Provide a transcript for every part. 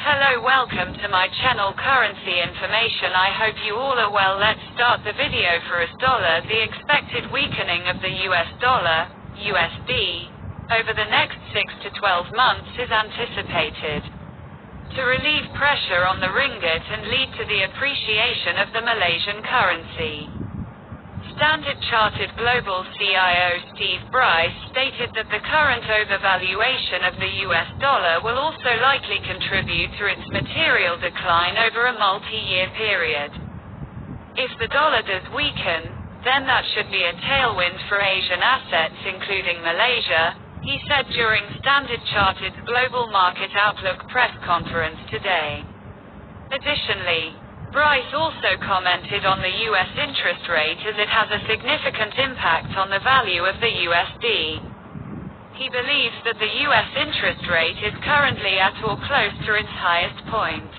Hello, welcome to my channel Currency Information. I hope you all are well. Let's start the video. For US dollar, the expected weakening of the US dollar, USD, over the next 6 to 12 months is anticipated to relieve pressure on the ringgit and lead to the appreciation of the Malaysian currency. Standard Chartered Global CIO Steve Bryce stated that the current overvaluation of the US dollar will also likely contribute to its material decline over a multi-year period. If the dollar does weaken, then that should be a tailwind for Asian assets including Malaysia, he said during Standard Chartered's Global Market Outlook press conference today. Additionally, Bryce also commented on the U.S. interest rate as it has a significant impact on the value of the USD. He believes that the U.S. interest rate is currently at or close to its highest point.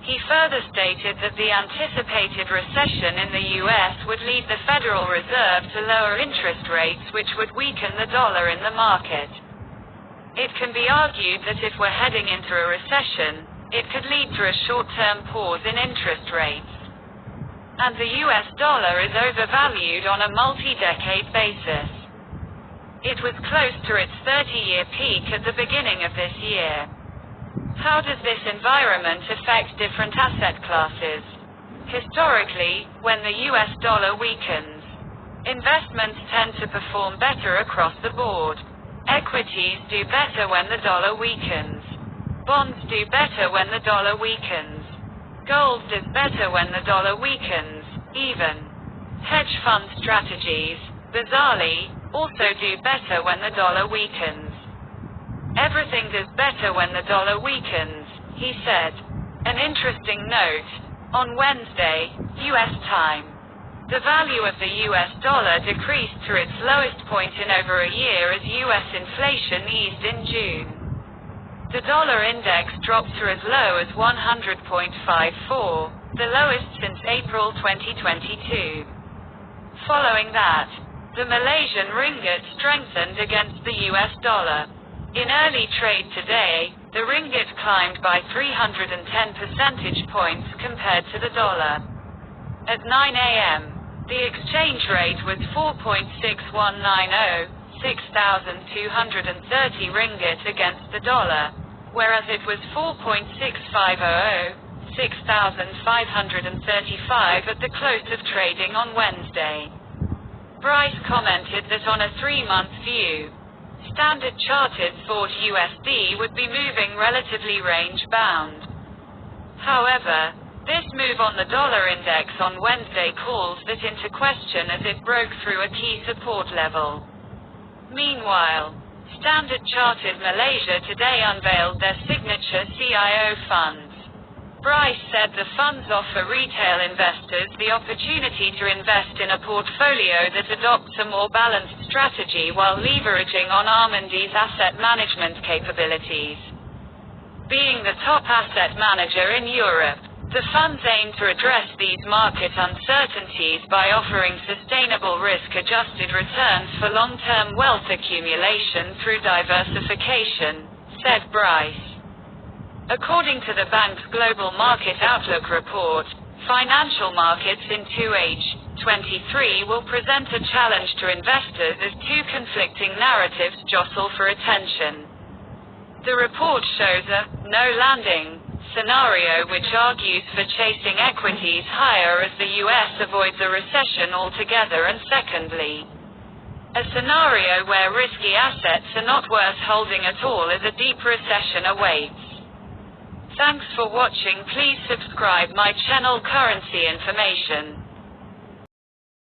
He further stated that the anticipated recession in the U.S. would lead the Federal Reserve to lower interest rates, which would weaken the dollar in the market. It can be argued that if we're heading into a recession, it could lead to a short-term pause in interest rates. And the US dollar is overvalued on a multi-decade basis. It was close to its 30-year peak at the beginning of this year. How does this environment affect different asset classes? Historically, when the US dollar weakens, investments tend to perform better across the board. Equities do better when the dollar weakens. Bonds do better when the dollar weakens. Gold does better when the dollar weakens, even. Hedge fund strategies, bizarrely, also do better when the dollar weakens. Everything does better when the dollar weakens, he said. An interesting note, on Wednesday, US time, the value of the US dollar decreased to its lowest point in over a year as US inflation eased in June. The dollar index dropped to as low as 100.54, the lowest since April 2022. Following that, the Malaysian ringgit strengthened against the US dollar. In early trade today, the ringgit climbed by 310 percentage points compared to the dollar. At 9 a.m., the exchange rate was 4.6190, 6,230 ringgit against the dollar, whereas it was 4.6500, 6,535 at the close of trading on Wednesday. Bryce commented that on a 3-month view, Standard Chartered thought USD would be moving relatively range-bound. However, this move on the dollar index on Wednesday calls that into question as it broke through a key support level. Meanwhile, Standard Chartered Malaysia today unveiled their signature CIO funds. Bryce said the funds offer retail investors the opportunity to invest in a portfolio that adopts a more balanced strategy while leveraging on Amundi's asset management capabilities. Being the top asset manager in Europe, the funds aim to address these market uncertainties by offering sustainable risk-adjusted returns for long-term wealth accumulation through diversification, said Bryce. According to the bank's Global Market Outlook report, financial markets in 2H23 will present a challenge to investors as two conflicting narratives jostle for attention. The report shows a no landing scenario which argues for chasing equities higher as the US avoids a recession altogether, and secondly, a scenario where risky assets are not worth holding at all as a deep recession awaits. Thanks for watching. Please subscribe my channel Currency Information.